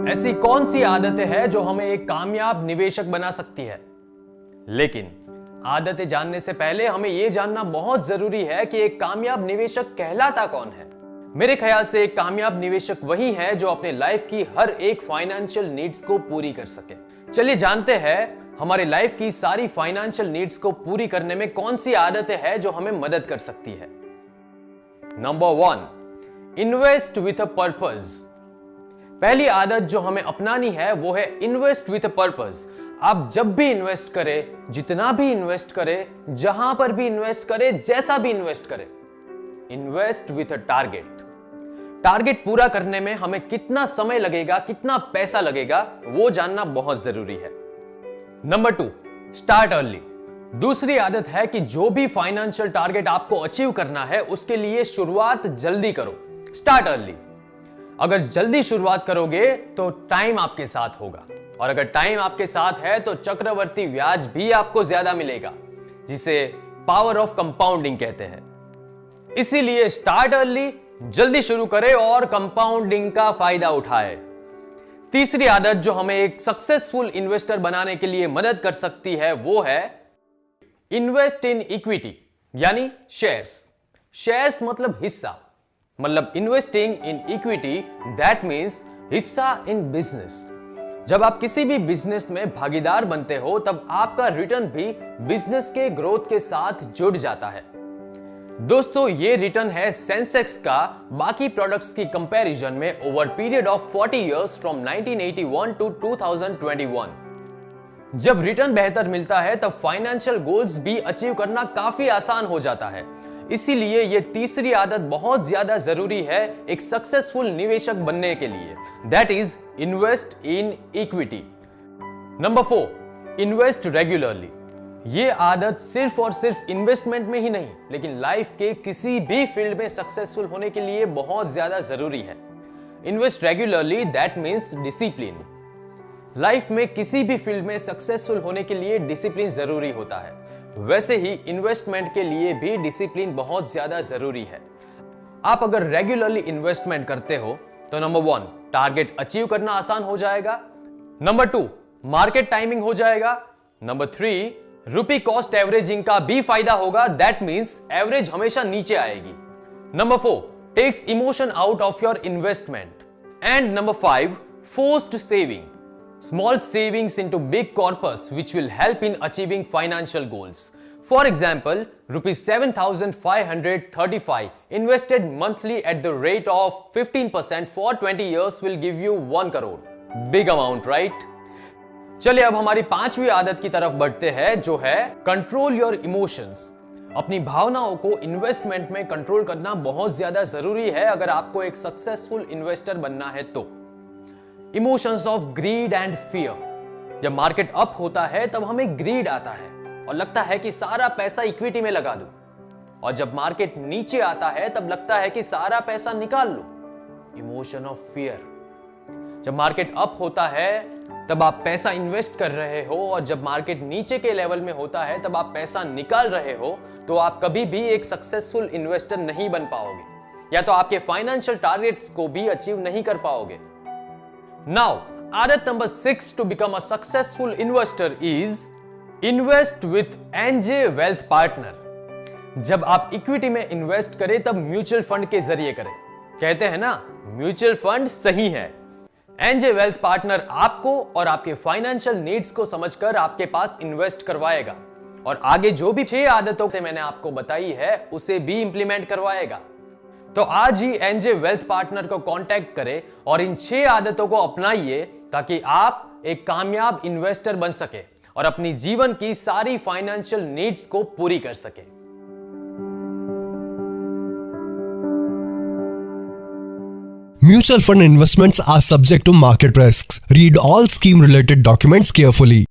ऐसी कौन सी आदतें हैं जो हमें एक कामयाब निवेशक बना सकती है? लेकिन आदतें जानने से पहले हमें यह जानना बहुत जरूरी है कि एक कामयाब निवेशक कहलाता कौन है। मेरे ख्याल से एक कामयाब निवेशक वही है जो अपने लाइफ की हर एक फाइनेंशियल नीड्स को पूरी कर सके। चलिए जानते हैं हमारे लाइफ की सारी फाइनेंशियल नीड्स को पूरी करने में कौन सी आदतें हैं जो हमें मदद कर सकती है। Number 1, invest with a purpose. पहली आदत जो हमें अपनानी है वो है इन्वेस्ट विथ अ पर्पस। आप जब भी इन्वेस्ट करें, जितना भी इन्वेस्ट करें, जहां पर भी इन्वेस्ट करें, जैसा भी इन्वेस्ट करें, invest with a target. Target पूरा करने में हमें कितना समय लगेगा, कितना पैसा लगेगा, वो जानना बहुत जरूरी है। Number 2, start early. दूसरी आदत है कि जो भी फाइनेंशियल टारगेट आपको अचीव करना है उसके लिए शुरुआत जल्दी करो। Start early. अगर जल्दी शुरुआत करोगे तो टाइम आपके साथ होगा, और अगर टाइम आपके साथ है तो चक्रवर्ती ब्याज भी आपको ज्यादा मिलेगा, जिसे पावर ऑफ कंपाउंडिंग कहते हैं। इसीलिए स्टार्ट अर्ली, जल्दी शुरू करें और कंपाउंडिंग का फायदा उठाए। तीसरी आदत जो हमें एक सक्सेसफुल इन्वेस्टर बनाने के लिए मदद कर सकती है वो है इन्वेस्ट इन इक्विटी, यानी शेयर्स। शेयर्स मतलब हिस्सा, मतलब investing in equity, that means हिस्सा इन बिजनेस। जब आप किसी भी बिजनेस में भागीदार बनते हो तब आपका रिटर्न भी बिजनेस के ग्रोथ के साथ जुड़ जाता है। दोस्तों, ये रिटर्न है सेंसेक्स का बाकी प्रोडक्ट्स की कंपैरिजन में over period of 40 years from 1981 to 2021। जब रिटर्न बेहतर मिलता है तब फाइनेंशियल गोल्स भी अचीव करना काफी आसान हो जाता है। इसीलिए यह तीसरी आदत बहुत ज्यादा जरूरी है एक सक्सेसफुल निवेशक बनने के लिए, that is invest in equity. Number 4, invest regularly. यह आदत सिर्फ और सिर्फ इन्वेस्टमेंट में ही नहीं, लेकिन लाइफ के किसी भी फील्ड में सक्सेसफुल होने के लिए बहुत ज्यादा जरूरी है। Invest regularly, that means discipline. Life में किसी भी फील्ड में सक्सेसफुल होने के लिए डिसिप्लिन जरूरी होता है, वैसे ही इन्वेस्टमेंट के लिए भी डिसिप्लिन बहुत ज्यादा जरूरी है। आप अगर रेगुलरली इन्वेस्टमेंट करते हो तो नंबर 1, टारगेट अचीव करना आसान हो जाएगा। नंबर 2, मार्केट टाइमिंग हो जाएगा। नंबर 3, रुपी कॉस्ट एवरेजिंग का भी फायदा होगा, दैट मींस एवरेज हमेशा नीचे आएगी। Number 4, takes emotion out of your investment. And number 5, forced saving. Small savings into big corpus which will help in achieving financial goals. For example, rupees 7,535 invested monthly at the rate of 15% for 20 years will give you 1 crore. Big amount, right? चलिए अब हमारी 5वीं आदत की तरफ बढ़ते हैं जो है कंट्रोल योर इमोशंस। अपनी भावनाओं को इन्वेस्टमेंट में कंट्रोल करना बहुत ज्यादा जरूरी है अगर आपको एक सक्सेसफुल इन्वेस्टर बनना है तो। Emotions of grid and fear. जब मार्केट अप होता है तब हमें ग्रीड आता है और लगता है कि सारा पैसा इक्विटी में लगा दूं, और जब मार्केट नीचे आता है तब लगता है कि सारा पैसा निकाल लो, इमोशन ऑफ फियर। जब मार्केट अप होता है तब आप पैसा इन्वेस्ट कर रहे हो, और जब मार्केट नीचे के लेवल में होता है तब आप पैसा निकाल रहे हो, तो आप कभी भी एक सक्सेसफुल इन्वेस्टर नहीं बन पाओगे, या तो आपके फाइनेंशियल टारगेट्स को भी अचीव नहीं कर पाओगे। Now, आदत number 6 to become a successful investor is invest with NJ Wealth Partner। जब आप इक्विटी में इन्वेस्ट करें तब म्यूचुअल फंड के जरिए करें। कहते हैं ना, म्यूचुअल फंड सही है। NJ Wealth Partner आपको और आपके फाइनेंशियल नीड्स को समझकर आपके पास इन्वेस्ट करवाएगा, और आगे जो भी 6 आदतों मैंने आपको बताई है उसे भी इंप्लीमेंट करवाएगा। तो आज ही एनजे वेल्थ पार्टनर को कांटेक्ट करें और इन 6 आदतों को अपनाइए ताकि आप एक कामयाब इन्वेस्टर बन सके और अपनी जीवन की सारी फाइनेंशियल नीड्स को पूरी कर सके। Mutual fund investments are subject to market risks. Read all scheme related documents carefully.